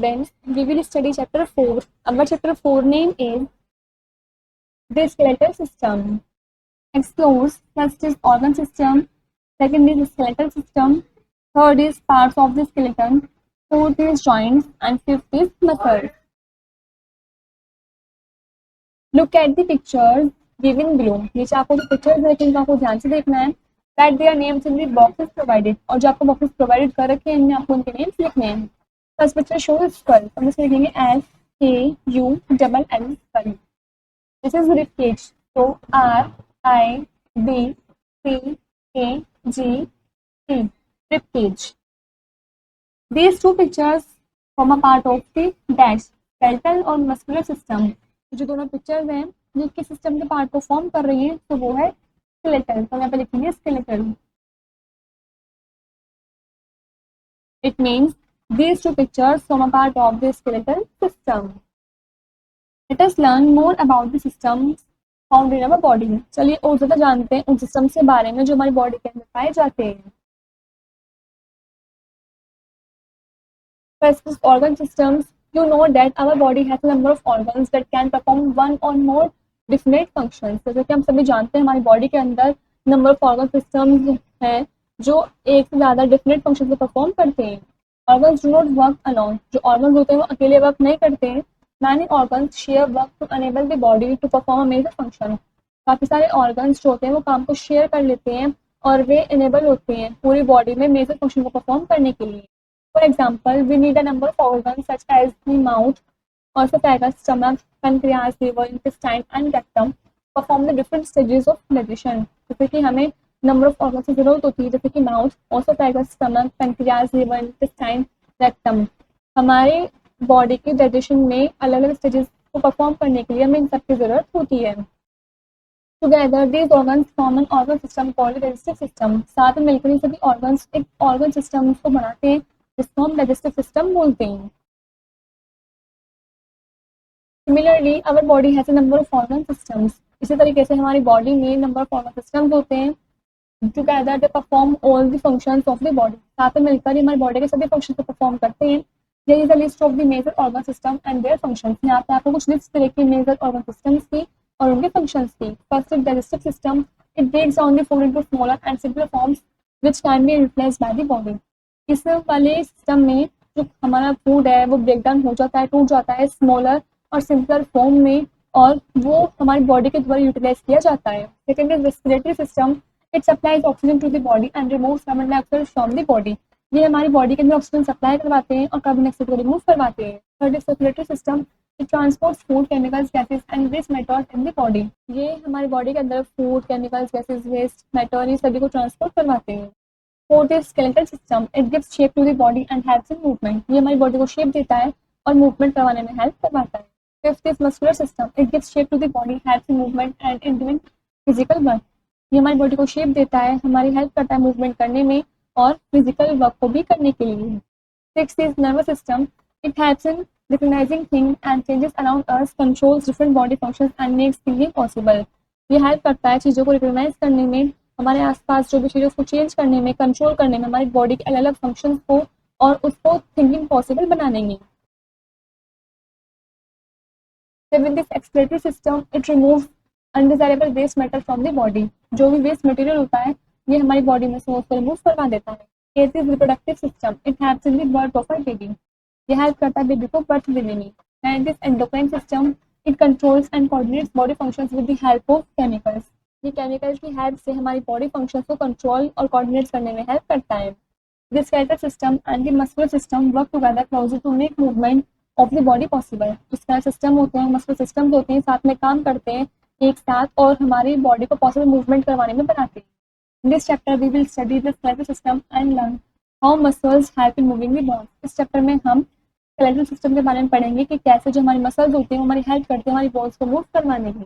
students, we will study chapter 4. Our chapter 4 name is the skeletal system. Explores first is organ system, second is skeletal system, third is parts of the skeleton, fourth is joints, and fifth is muscles. Look at the pictures given below. नीचे आपको जो pictures है इनको आपको ध्यान से देखना है. That they are names in the boxes provided. और जो आपको boxes provided कर रखे हैं इनमें आपको उनके names लिखने हैं. First picture shows skull. हम इसमें लिखेंगे SKULL skull. This is rib cage. So RIBCAGE rib cage. These two pictures form a part of the dash skeletal और muscular system. जो दोनों पिक्चर्स हैं जो किस सिस्टम के पार्ट को फॉर्म कर रही हैं तो वो है स्केलेटल. तो यहाँ पे लिखेंगे skeletal. It means these two pictures form a part of the skeletal system. Let us learn more about the systems found in our body. चलिए और ज़्यादा जानते हैं उन सिस्टम्स के बारे में जो हमारी बॉडी के अंदर पाए जाते हैं. First is organ systems. You know that our body has a number of organs that can perform one or more definite functions. जैसे कि हम सभी जानते हैं हमारी बॉडी के अंदर नंबर ऑफ ऑर्गन सिस्टम्स हैं जो एक से ज़्यादा डिफरेंट फंक्शन को परफॉर्म करते हैं. Organs do not work alone. जो ऑर्गन्स होते हैं वो अकेले वर्क नहीं करते हैं. Many organs share work to enable the body to perform a major function. काफ़ी सारे ऑर्गन्स जो होते हैं वो काम को शेयर कर लेते हैं और वे इनेबल होते हैं पूरी बॉडी में मेजर फंक्शन को परफॉर्म करने के लिए. For example, we need a number of organs such as the mouth, esophagus, stomach, pancreas, liver, intestine, and rectum perform the different stages of digestion. जैसे कि हमें नंबर ऑफ ऑर्गन की जरूरत होती है जैसे कि mouth, esophagus, stomach, pancreas, liver, intestine, rectum. हमारे बॉडी के डाइजेशन में अलग अलग स्टेजेस को परफॉर्म करने के लिए हमें इन सब की जरूरत होती है. Together, these organs form an organ system called the digestive system. साथ में मिलकर ये सभी ऑर्गन्स एक ऑर्गन सिस्टम को बनाते हैं जिसको हम डाइजेस्टिव सिस्टम बोलते हैं. Similarly our body has a number of organ systems. इसी तरीके से हमारी बॉडी में नंबर ऑफ ऑर्गन सिस्टम्स होते हैं. Together they perform all the functions of the body. साथ में मिलकर हमारी बॉडी के सभी फंक्शन को परफॉर्म करते हैं. There is a list of the major organ system and their functions. यहाँ पे आपको कुछ लिस्ट देखी मेजर ऑर्गन सिस्टम्स की और उनके फंक्शंस की. First is digestive system. It breaks down the food into smaller and simpler forms which can be replaced by the body. इस वाले सिस्टम में जो हमारा फूड है वो ब्रेक डाउन हो जाता है, टूट जाता है स्मॉलर और सिंपलर फॉर्म में और वो हमारी बॉडी के द्वारा यूटिलाइज किया जाता है. Second is respiratory system. It supplies oxygen to the body and removes carbon dioxide from the body. ये हमारी बॉडी के अंदर ऑक्सीजन सप्लाई करवाते हैं और कार्बन डाइऑक्साइड को रिमूव करवाते हैं. Third is circulatory system. It transports food, chemicals, gases and waste matter in the body. ये हमारी बॉडी के अंदर food, chemicals, gases, waste matter ये सभी को ट्रांसपोर्ट करवाते हैं. Fourth is skeletal system. It gives shape to the body and helps in movement. ये हमारी बॉडी को शेप देता है और मूवमेंट करवाने में हेल्प करवाता है. Fifth is muscular system. It gives shape to the body, helps in movement and in doing physical work. ये हमारी बॉडी को शेप देता है, हमारी हेल्प करता है मूवमेंट करने में और फिजिकल वर्क को भी करने के लिए. Sixth is nervous system. It helps in recognising things and changes around us, controls different body functions and makes thinking possible. ये हेल्प करता है चीज़ों को रिकॉग्नाइज करने में, हमारे आसपास जो भी चीज़ों को चेंज करने में, कंट्रोल करने में, हमारी बॉडी के अलग अलग फंक्शंस को और उसको थिंकिंग पॉसिबल बनाने में. With this expiratory system, it removes undesirable waste matter from the body. जो भी वेस्ट मटेरियल होता है ये हमारी बॉडी में से उसको रिमूव करवा देता है. Eighth is reproductive system. It helps in the birth of a baby. ये हेल्प करता है बेबी को बर्थ देने में. Ninth is endocrine system. It controls and coordinates body functions with the help of chemicals. ये केमिकल्स की help से हमारी बॉडी फंक्शंस को कंट्रोल और कोऑर्डिनेट करने में हेल्प करता है. The skeletal system and the muscular system work together closely to make movement of the body possible. इसका सिस्टम होते हैं, मस्कुलर सिस्टम्स होते हैं, साथ में काम करते हैं एक साथ और हमारी बॉडी को पॉसिबल मूवमेंट करवाने में बनाते हैं. In this chapter we will study the skeletal system and learn how muscles help in moving the bones. इस चैप्टर में हम स्केलेटल सिस्टम के बारे में पढ़ेंगे कि कैसे जो हमारी मसल्स होते हैं वो हमारी हेल्प करते हैं हमारी बोन्स को मूव करवाने में.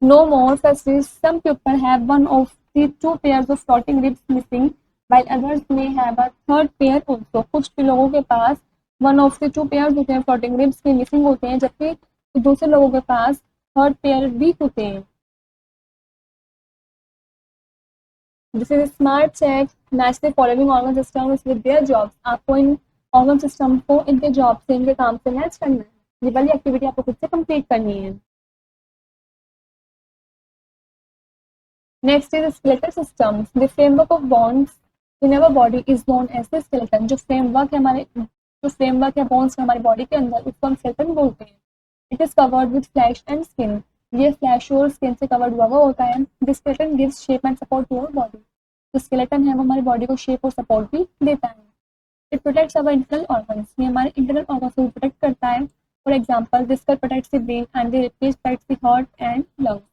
No more first is some people have one of the two pairs of floating ribs missing while others may have a third pair also. कुछ लोगों के पास one of the two pairs होते हैं floating ribs के missing होते हैं जबकि दूसरे लोगों के पास third pair भी होते हैं. This is smart check, match the following organ systems with their jobs. आपको इन ऑर्गन सिस्टम को इनके जॉब से, इनके काम से मैच करना है। ये वाली एक्टिविटी आपको खुद से कंप्लीट करनी है। Next is skeletal systems. The framework of bones in our body is known as the skeleton. जो फ्रेमवर्क है हमारे, जो फ्रेमवर्क है बॉन्ड्स हमारी बॉडी के अंदर, उसको हम स्केलेटन बोलते हैं। It is covered with flesh and skin. ये फ्लैश और स्किन से कवर्ड हुआ हुआ होता है। This skeleton gives shape and support to our body. जो स्केलेटन है वो हमारी बॉडी को शेप और सपोर्ट भी देता है। It protects our internal organs. ये हमारे इंटरनल ऑर्गन्स को प्रोटेक्ट करता है। For example this skull protects the brain and the replace protects the heart and lungs.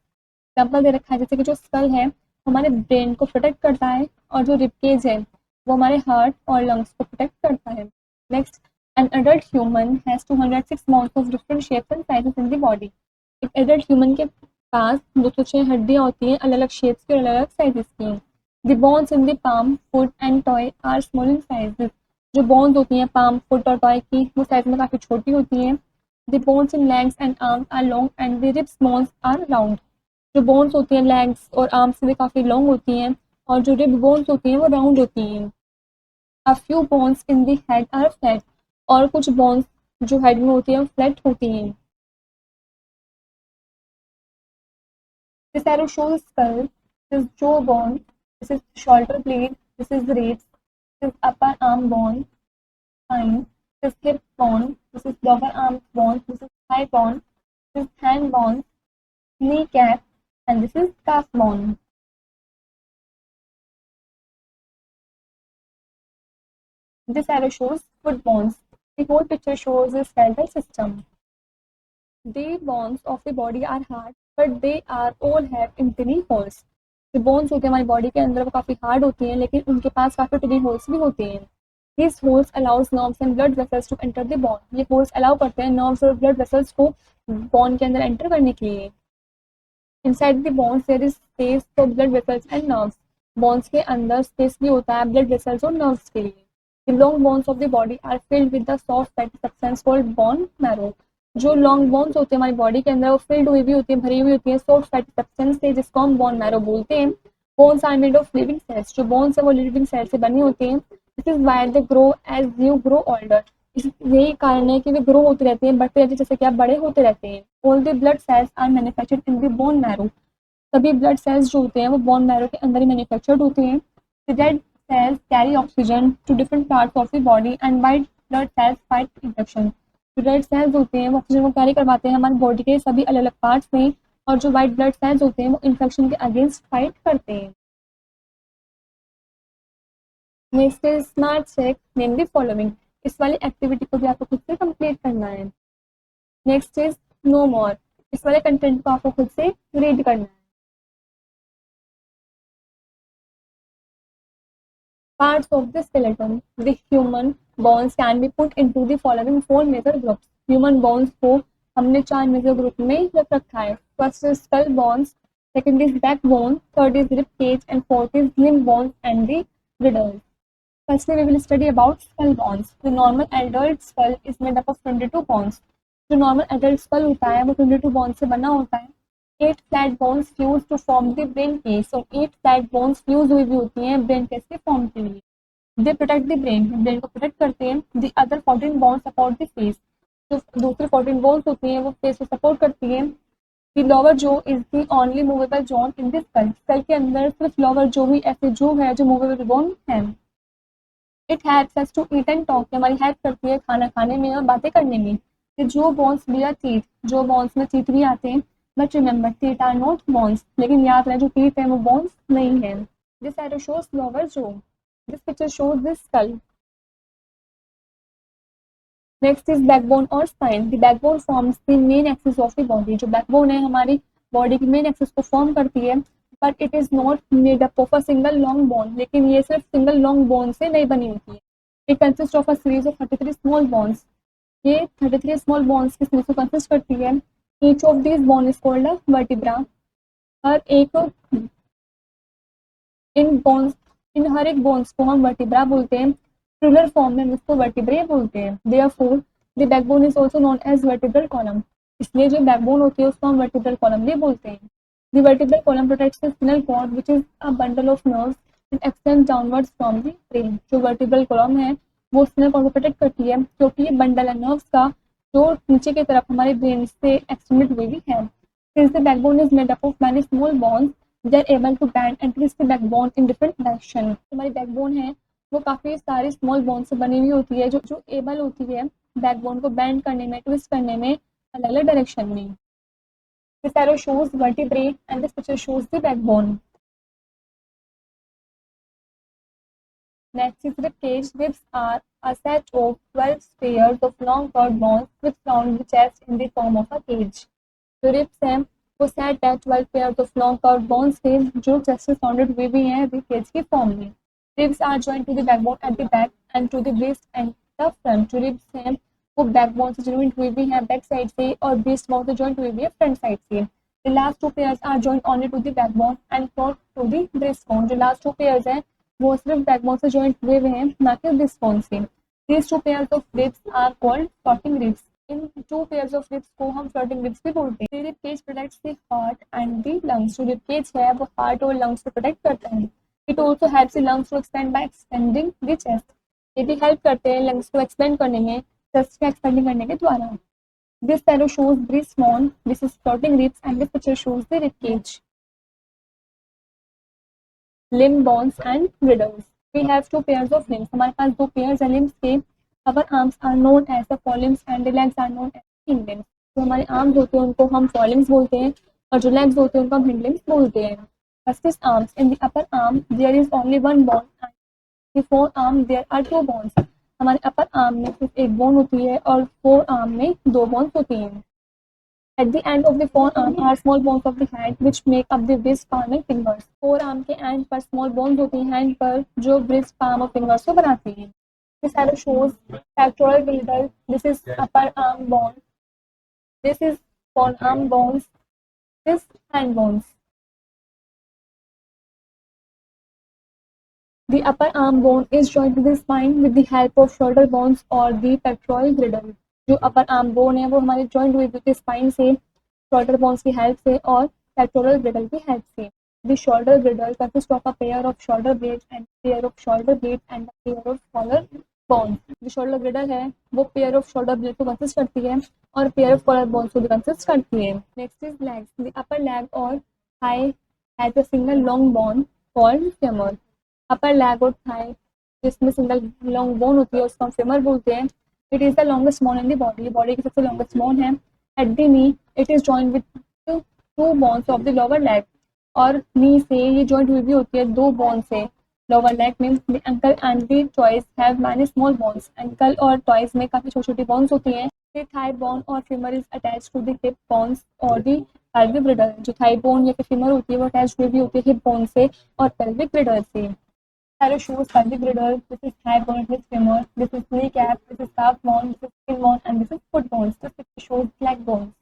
Example दे रखा है जैसे कि जो स्कल है हमारे ब्रेन को प्रोटेक्ट करता है और जो रिपकेज है वो हमारे हार्ट और लंग्स को प्रोटेक्ट करता है। Next, an adult human has 206 bones of different shapes and sizes in the body. एक एडल्ट ह्यूमन के पास 206 हड्डियां होती हैं, अलग अलग शेप्स की और अलग अलग साइजेस की। The bones in the palm, foot and toe are small in sizes. जो बोन्स होती हैं पाम, फुट और टॉय की, वो साइज में काफी छोटी होती हैं। The bones in legs and arms are long and the ribs bones are round. जो बोन्स होती हैं लेग्स और आर्म्स में काफ़ी लॉन्ग होती हैं और जो रिब बोन्स होती हैं वो राउंड होती हैं। A few bones in the head are flat. और कुछ बोन्स जो हेड में होती हैं वो फ्लैट होती हैं। This arrow shows skull, this is jaw bone, this is shoulder blade, this is ribs, this is upper arm bone, spine, this is hip bone, this is lower arm bone, this is thigh bone, this is hand bone, kneecap, and this is calf bone. This arrow shows foot bones. The whole picture shows the skeletal system. The bones of the body are hard, but they are all have tiny holes. जो bones होते हैं हमारी body के अंदर वो काफ़ी hard होती हैं, लेकिन उनके पास काफ़ी टिनी होल्स भी होते हैं। These holes allows nerves and blood vessels to enter the bone. ये होल्स अलाउ करते हैं नर्व्स और ब्लड वेसल्स को बॉन के अंदर एंटर करने के लिए। Inside the bones there is space for blood vessels and nerves. Bones के अंदर स्पेस भी होता है ब्लड वेसल्स और नर्व्स के लिए। The long bones of the body are filled with the soft fatty substance called bone marrow. जो long bones होते हैं हमारी बॉडी के अंदर वो फिल्ड हुई भी होती है, भरी हुई होती है सॉफ्ट फैटी सब्सटेंस से, जिसको हम बोन मैरो बोलते हैं। Bones are made of living cells. जो बोन्स है वो लिविंग सेल से बनी होती हैं। This is why they grow as you grow older. यही कारण है कि वे ग्रो होती रहती हैं, बढ़ते रहते हैं जैसे कि आप बड़े होते रहते हैं। All the blood cells are manufactured in the bone marrow. सभी ब्लड सेल्स जो होते हैं वो बोन मैरो के अंदर ही मैन्युफैक्चर्ड होते हैं। The red cells carry oxygen to different parts of the body and white blood cells fight infection. जो रेड सेल्स होते हैं वो ऑक्सीजन को कैरी करवाते हैं हमारी बॉडी के सभी अलग अलग पार्ट्स में, और जो वाइट ब्लड सेल्स होते हैं वो इन्फेक्शन के अगेंस्ट फाइट करते हैं। Next is smart check, name the following. इस वाली एक्टिविटी को भी आपको खुद से कंप्लीट करना है। नेक्स्ट इज नो मोर। इस वाले कंटेंट को आपको खुद से रीड करना है। Parts of the skeleton. The human bones can be put into the following four major groups. Human bones को हमने 4 मेजर ग्रुप में रख रखा है। First is skull bones, second is back bone, third is rib cage and fourth is limb bones and the girdles. Firstly, we will study about skull bones. The normal adult skull is made up of 22 bones. जो normal adult skull होता है वो 22 bones से बना होता है। 8 flat bones fuse to form the brain case. So 8 flat bones fuse हुई भी होती हैं brain case के फॉर्म के लिए। They protect the brain. brain को प्रोटेक्ट करते हैं। The other 14 bones support the face. जो दूसरी 14 bones होती हैं वो फेस को सपोर्ट करती हैं। The lower jaw is the only movable joint in the skull. skull के अंदर सिर्फ lower jaw ही ऐसे जो है जो movable bone है। It helps us to eat and talk. हमारी हेल्प करती है खाना खाने में और बातें करने में। The jaw bones bear teeth. जो bones में teeth भी आते हैं, but remember teeth are not bones. लेकिन याद रहे जो teeth है वो bones नहीं है। This arrow shows lower jaw. This picture shows this skull. Next is backbone or spine. The backbone forms the main axis of the body. जो backbone है हमारी body की main axis को form करती है, but it is not made up of a single long bone. लेकिन ये सिर्फ single long bone से नहीं बनी होती है। It consists of a series of 33 small bones. ये 33 small bones की series को consist करती है। Each of these bone is called a vertebra. हर एक हर एक बोन्स को हम वर्टिब्रा बोलते हैं। प्लूरल फॉर्म में उसको वर्टिब्रे बोलते हैं। Therefore the backbone is also known as vertebral column. इसलिए जो बैकबोन होती है उसको हम वर्टिब्रल कॉलम भी बोलते हैं। The vertebral column protects the spinal cord which is a bundle of nerves it extends downwards from the brain. जो वर्टिब्रल कॉलम है वो स्पिनल कॉर्ड को प्रोटेक्ट करती है क्योंकि ये बंडल है नर्व्स का जो नीचे की तरफ हमारे ब्रेन से एक्सटेंडेड हुई भी है। Since the backbone is made up of many small bones they are able to bend and twist the backbone in different direction. हमारी बैकबोन है वो काफ़ी सारी स्मॉल बोन से बनी हुई होती है जो एबल होती है बैकबोन को बेंड करने में, ट्विस्ट करने में अलग अलग डायरेक्शन में। This arrow shows vertebrae and this picture shows the backbone. Next is rib cage. Ribs are a set of 12 pairs of long curved bones which surround the chest in the form of a cage. जो ribs हैं वो set है 12 pairs of long curved bones से जो chest से surrounded हुए भी हैं rib cage की form में। Ribs are joined to the backbone at the back and to the breast and the front. जो ribs हैं वो backbone से joined हुई भी हैं back side से और breast bone से joined हुई भी है front side से। The last two pairs are joined only to the backbone and not to the breastbone. जो last two pairs हैं वो सिर्फ बैकबोन से जॉइंट हुए हुए हैं ना कि ब्रेस्टबोन से। These two pairs of ribs are called floating ribs. In two pairs of ribs को हम floating ribs भी बोलते हैं। Rib cage protects the heart and the lungs. जो rib cage है वो heart और lungs को protect करता है। It also helps the lungs to expand by expanding the chest. ये भी help करते हैं lungs को expand करने में, chest को expanding करने के द्वारा। This arrow shows breastbone, this is floating ribs and this picture shows the rib cage. Limb bones and girdles. We have two pairs of limbs. हमारे पास दो pairs हैं limbs के। Our arms are known as the forelimbs and the legs are known as hind limbs. जो हमारे arms होते हैं उनको हम forelimbs बोलते हैं और जो legs होते हैं उनको हम hind limbs बोलते हैं। First is arms. In the upper arm there is only one bone and in the forearm there are two bones. हमारे upper arm में सिर्फ एक bone होती है और forearm में दो bones होती हैं। At the end of the forearm are small bones of the hand which make up the wrist, palm and fingers. Forearm के end पर small bones होती हैं hand पर जो wrist, palm और fingers को बनाती हैं। This arrow shows pectoral girdle. This is upper arm bone. This is forearm bones. This hand bones. The upper arm bone is joined to the spine with the help of shoulder bones or the pectoral girdle. जो अपर arm bone है वो हमारे joint हुई होती है spine से, shoulder bones की help से और पेक्टोरल ग्रिडल की हेल्प से। The shoulder girdle consist of a pair of shoulder blades and pair of shoulder blades and pair of collar bones. जो शोल्डर ग्रिडल है वो पेयर ऑफ शोल्डर ब्लेड को consist करती है और पेयर ऑफ कॉलर बोन्स को भी consist करती है। Next is legs. The upper leg और thigh has a single long bone called femur. Upper leg और थाई जिसमें सिंगल लॉन्ग बोन होती है उसको हम फेमर बोलते हैं। It is the longest bone in the body. Body की सबसे longest bone है। At the knee, it is joined with two bones of the lower leg. और knee से ये joint हुई भी होती है दो bone से lower leg में। The ankle and the toes have many small bones. ankle और toes में काफी छोटी छोटी bones होती हैं। The thigh bone और femur is attached to the hip bones और the pelvic girdle. जो thigh bone या फिर femur होती है वो attached हुई भी होती है hip bone से और pelvic girdle से। Arrow shows pelvic girdle. This is thigh bone, this is femur, this is kneecap, this is calf bone, this is shin bone, and this is foot bones. This picture shows leg bones.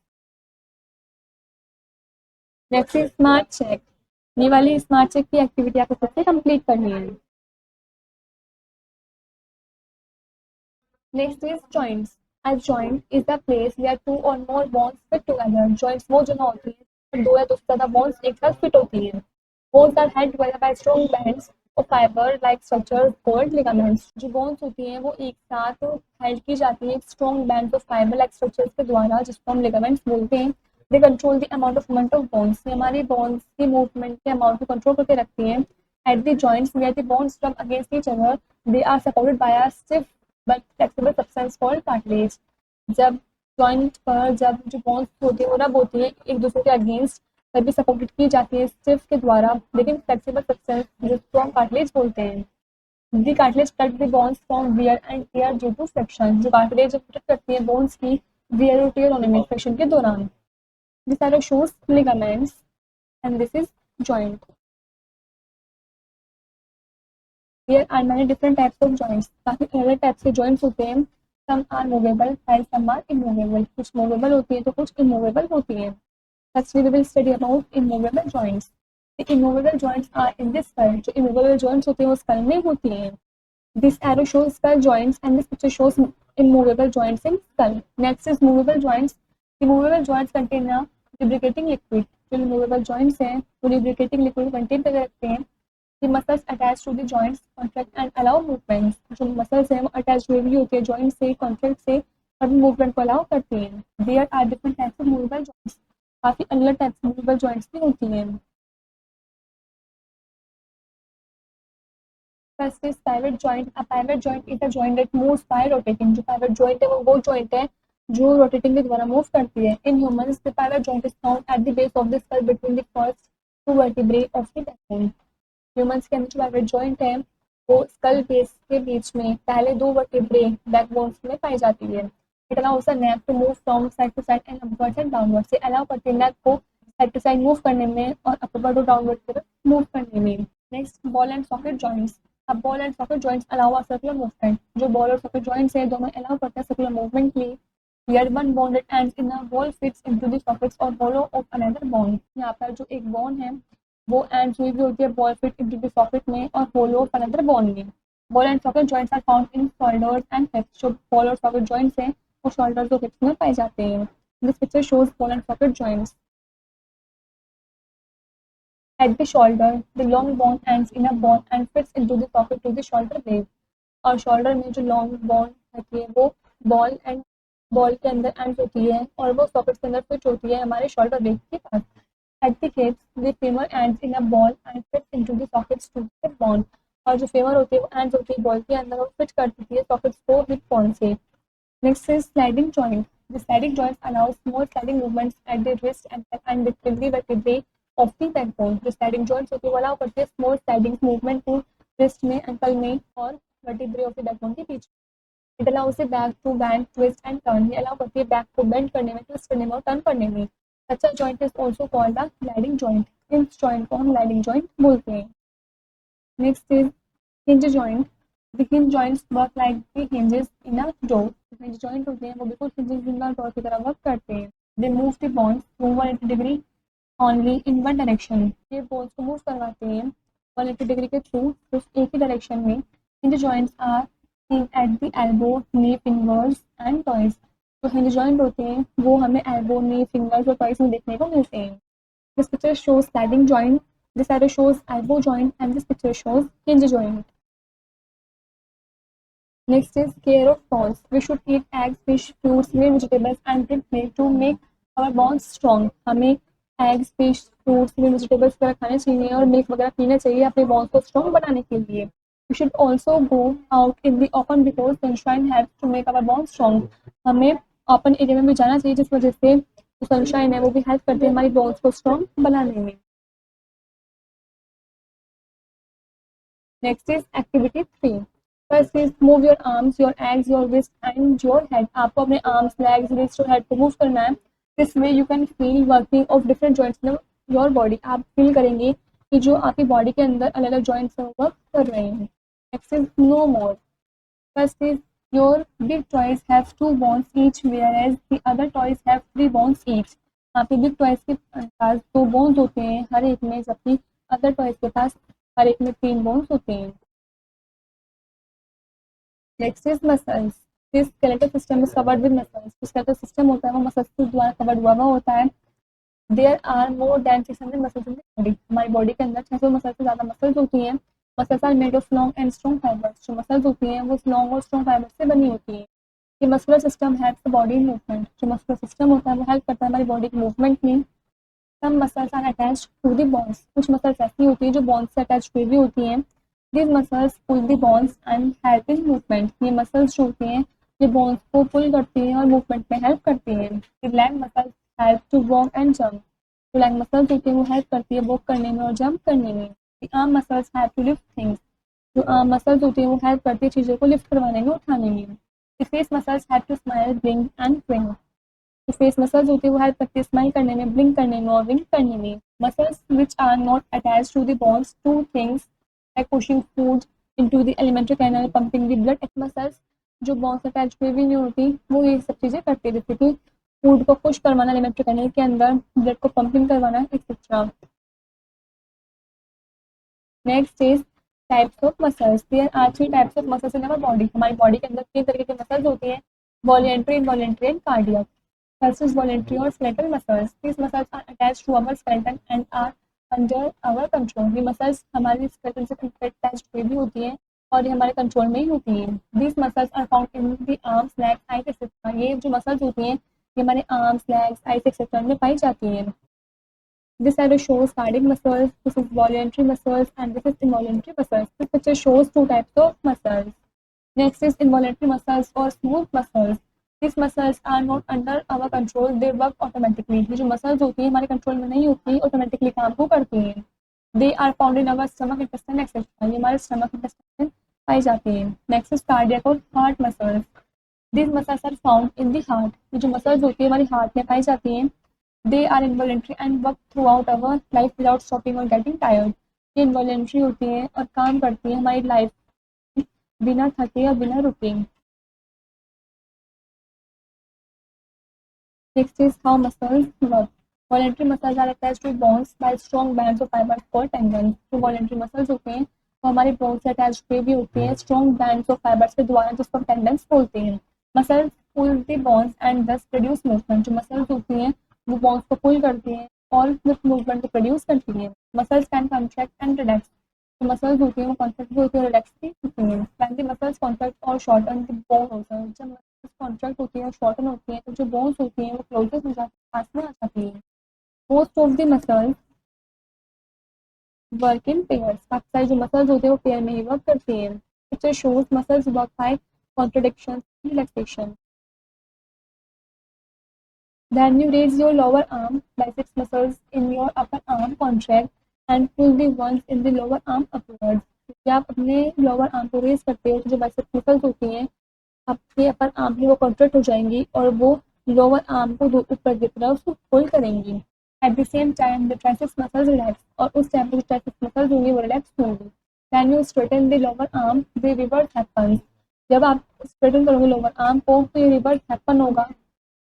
Next is smart check. ये वाली smart check की activity आपको खुद से complete करनी है। Next is joints. A joint is the place where two or more bones fit together. Joints वो जगह होती है दो या दो से ज्यादा bones एक साथ fit होती हैं। Bones are held together by strong bands of fiber like structures called ligaments. जो bones होती हैं वो एक साथ held की जाती हैं strong bands of fiber like structures के द्वारा जिसको हम ligaments बोलते हैं। They control the amount of movement of bones. ये हमारी bones की movement के amount को control करके रखती हैं। At the joints where the bones rub against each other, they are supported by a stiff but flexible substance called cartilage. जब joint पर जब जो बोन्स होती है वो रब होती है एक दूसरे के अगेंस्ट तभी सपोर्टेड की जाती है स्टिफ के द्वारा लेकिन फ्लेक्सिबल सब्सटेंस जिसको हम कार्टिलेज बोलते हैं। The cartilage cut the bones from wear and tear due to friction. जो कार्टिलेज प्रोटेक्ट करती है बोन्स की वियर और टियर होने में फ्रिक्शन के दौरान। This are shows ligaments and this is joint. There are many different types of joints. काफी अलग टाइप्स के joints होते हैं। Some are movable while some are immovable. कुछ movable होती हैं तो कुछ immovable होती हैं। First we will study about immovable joints. The immovable joints are in this skull. जो immovable joints होते हैं वो skull में होती हैं। This arrow shows skull joints and this picture shows immovable joints in skull. Next is movable joints. The movable joints contain a lubricating liquid. जो movable joints हैं वो lubricating liquid contain करके रखते हैं The muscles attached to the joints contract and allow movements. जो muscles हैं वो attached हुई भी होती है joint से, contract से और movement को allow करती हैं. There are different types of movable joints. काफी अलग types of movable joints भी होती हैं. First is pivot joint. A pivot joint is a joint that moves by rotating. जो pivot joint है वो joint है जो rotating के द्वारा move करती है. In humans, the pivot joint is found at the base of the skull between the first two vertebrae of the backbone. Humans के अंदर जो pivot joint है वो skull base के बीच में पहले दो vertebrae backbones में पाई जाती है. It allows the neck to move from side to side and upwards and downwards. से allow करती है neck को side to side move करने में और upward और downward की तरफ move करने में. Next, ball and socket joints. अब ball and socket joints allow circular movement. जो बॉल और सॉकेट जॉइंट्स है दोनों अलाउ करते हैं सर्कुलर मूवमेंट के लिए. Here one bone that ends in a ball fits into the sockets or hollow of another bone. यहाँ पर जो एक bone है वो ends हुई भी होती है ball fit into the socket में और hollow of another bone में. Ball and socket joints are found in shoulders and hips. जो ball और socket joints हैं वो shoulders और hips में पाए जाते हैं. This picture shows ball and socket joints. At the shoulder, the long bone ends in a bone and fits into the socket to the shoulder blade. और shoulder में जो long bone होती है वो ball and ball के अंदर and होती है और वो सॉकेट के अंदर फिट होती है हमारे शोल्डर ब्लेड के पास. At the hips, the femur ends in a ball and fits into the sockets to the hip bone. और जो फेमर होती है वो एंड होती है बॉल के अंदर और फिट कर देती है सॉकेट्स को हिप बोन से. Next is sliding joint. The sliding joints allow small sliding movements at the wrist and between the vertebrae of the backbone. जो sliding joints होती है वो अलाउ करती है small sliding movement को wrist में, ankle में और vertebrae of the backbone के बीच. It allows the back to bend, twist and turn. ये allow करती है back को bend करने में, twist करने में और turn करने में. Such a joint is also called a sliding joint. इस joint को हम sliding joint बोलते हैं. Next is hinge joint. The hinge joints work like the hinges in a door. Hinge joint होते हैं वो बिल्कुल hinges in a door की तरह work करते हैं. They move the bones through 180 degree only in one direction. ये bones को move करवाते हैं 180 degree के through सिर्फ एक ही direction में. Hinge joints are seen at the elbow, knee, fingers and toes. जो hinge joint होते हैं वो हमें elbow, knee, fingers और toes में देखने को मिलते हैं. This picture shows sliding joint. This arrow shows elbow joint and this picture shows hinge joint. Next is care of bones. We should eat eggs, fish, fruits, green vegetables and red meat to make our bones strong. हमें eggs, fish, fruits, green vegetables वगैरह खाने चाहिए और milk वगैरह पीना चाहिए अपने bones को strong बनाने के लिए. We should also go out in the open because sunshine helps to make our bones strong. हमें open area में भी जाना चाहिए जिस वजह से जो sunshine है वो भी help करती है हमारी bones को strong बनाने में. Next is activity 3. First is move your arms, your legs, your wrist and your head. आपको अपने arms, legs, wrist और head को move करना है. This way you can feel working of different joints in your body. आप feel करेंगे कि जो आपकी body के अंदर अलग अलग joints हैं वो work कर रहे हैं. Next is no more. First is your big toys have 2 bones each whereas the other toys have 3 bones each. आपके big toys के पास 2 bones होते हैं हर एक में जबकि other toys के पास हर एक में 3 bones होते हैं. Next is muscles. This skeletal system is covered with muscles. जो skeletal system होता है वो muscles के द्वारा covered हुआ होता है. There are more than 600 muscles in the body. हमारी body के अंदर 600 muscles से ज़्यादा muscles होती हैं. Muscles are made of long and strong fibers. जो muscles होती हैं वो long और strong fibers से बनी होती हैं. ये muscular system helps the body in movement. जो muscular system होता है वो help करता है हमारी body की movement में. Some muscles are attached to the bones. कुछ muscles ऐसी होती हैं जो bones से attached हुई भी होती हैं. These muscles pull the bones and help in movement. ये muscles जो होती हैं ये bones को pull करती हैं और movement में help करती हैं. The leg muscles help to walk and jump. जो leg muscles होती हैं वो help करती है walk करने में और jump करने में. The arm muscles help to lift things. जो arm muscles होती हैं वो help करती है चीज़ों को lift करवाने में उठाने में. The face muscles help to smile, blink and wink. The face muscles होती है वो help करती है smile करने में, blink करने में और wink करने में. Muscles which are not attached to the bones do things like pushing food into the alimentary canal, pumping the blood. Muscles जो bones attached हुई भी नहीं होती वो ये सब चीज़ें करती है जैसे कि फूड को पुश करवाना alimentary canal के अंदर, ब्लड को पंपिंग करवाना etcetera. Next is types of muscles. There are 3 types of muscles in our body. हमारी body के अंदर 3 तरीके के muscles होती हैं voluntary, involuntary and cardiac. First is voluntary or skeletal muscles. These muscles are attached to our skeleton and are under our control. ये muscles हमारी skeleton से अटैच हुई भी होती हैं और ये हमारे कंट्रोल में ही होती हैं। These muscles are found in the arms, legs, eyes etcetera. ये जो मसल्स होती हैं ये हमारे आर्म्स, लेग्स, आइज एक्सेट्रा में पाई जाती हैं। This arrow shows cardiac muscles, this is voluntary muscles, and this is involuntary muscles. This picture shows two types of muscles. Next is involuntary muscles or smooth muscles. These muscles are not under our control, they work automatically. ये जो muscles होती हैं हमारे control में नहीं होती, automatically काम को करती हैं. They are found in our stomach, intestine, etc. ये हमारे stomach, intestine में पाई जाती हैं. Next is cardiac or heart muscles. These muscles are found in the heart. ये जो muscles होती हैं हमारी heart में पाई जाती हैं. They are involuntary and work throughout our life without stopping or getting tired. ये involuntary होती हैं और काम करती हैं हमारी लाइफ बिना थके या बिना रुके. Next is how muscles work. Voluntary muscles are attached to bones by strong bands of fibers called tendons. जो voluntary muscles होते हैं वो हमारे bones से attached हुए भी होते हैं strong bands of fibers के द्वारा, जिसको हम tendons बोलते हैं. Muscles pull the bones and thus produce movement. जो muscles होती हैं वो bones को pull करती हैं और फिर movement को produce करती हैं. Muscles can contract and relax. जो muscles होती हैं वो contract भी होती है और relax भी होती हैं. When the muscles contract or shorten, the bone also. जब muscles contract होती हैं और shorten होती हैं तो जो bones होती हैं वो closest हो जाती हैं, पास में आ जाती हैं. Most of the muscles work in pairs. काफी सारी जो muscles होते हैं वो pair में ही work करती हैं. Picture shows muscles work by contraction and relaxation. Then you raise your lower arm, biceps muscles in your upper arm contract and pull the ones in the lower arm upwards. जब आप अपने lower arm को raise करते हो तो जो biceps muscles होती हैं आपके upper arm में वो contract हो जाएंगी और वो lower arm को ऊपर की तरफ pull करेंगी. At the same time the triceps muscles relax और उस टाइम पे जो triceps muscles होंगी वो relax होंगी. Then you straighten the lower arm, the reverse happens. जब आप straighten करोगे lower arm को तो ये reverse happen होगा.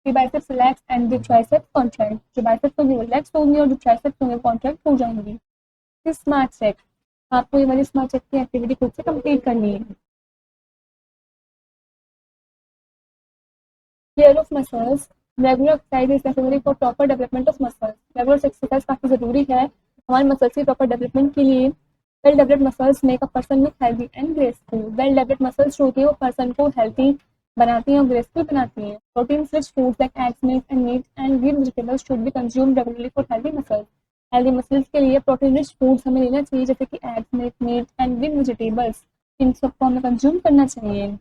The biceps relax and the triceps contract. जो biceps होंगे वो relax होंगी और जो triceps होंगे contract हो जाएंगी. This smart check. आपको ये वाली smart check की एक्टिविटी खुद से कंप्लीट करनी है. Care of muscles. Regular exercise is necessary for proper development of muscles. Regular exercise काफी जरूरी है हमारे muscles की proper development के लिए. Well developed muscles make a person look healthy and graceful. Well developed muscles जो होती है वो person को healthy बनाती हैं और ग्रेसफुल बनाती हैं. Protein rich foods like eggs, milk and meat and green vegetables should be consumed regularly for healthy muscles. Healthy muscles के लिए प्रोटीन रिच फूड्स हमें लेना चाहिए जैसे कि eggs, milk, meat and green vegetables. इन सबको हमें कंज्यूम करना चाहिए.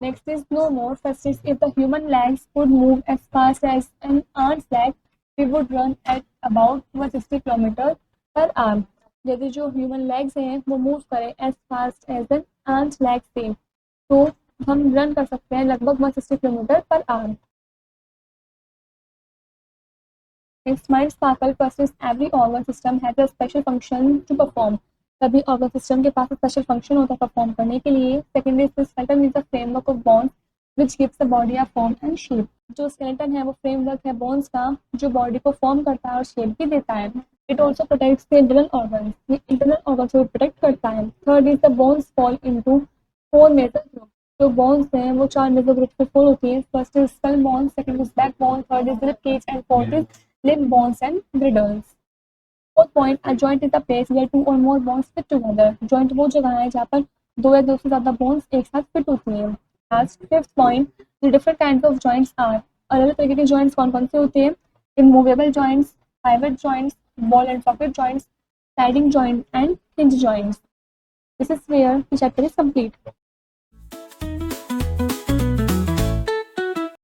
Next is no more. First is if the human legs could move as fast as an ant's leg, we would run at about 160 km per hour. यदि जो human legs हैं वो move करें as fast as an ant leg से तो हम run कर सकते हैं लगभग 160 kilometre per hour. Next, mind sparkle. First is every organ system has a special function to perform. सभी organ system के पास स्पेशल फंक्शन होता है परफॉर्म करने के लिए. Second is the skeleton is the framework of bones which gives the body a form and shape. जो skeleton है वो framework है bones का जो body को form करता है और shape भी देता है. It also protects the internal organs. ये internal organs को protect करता है. Third is the bones fall into four major groups. जो bones हैं वो चार major groups में fall होती हैं. First is skull bones, second is backbone, third is rib cage and fourth is limb bones and girdles. Fourth point, a joint is a place where two or more bones fit together. Joint वो जगह है जहाँ पर दो या दो से ज़्यादा bones एक साथ fit होती हैं. Last fifth point, the different kinds of joints are. अलग अलग तरीके के joints कौन कौन से होते हैं? Immovable joints, pivot joints, ball and socket joints, sliding joint and hinge joints. This is where the chapter is complete.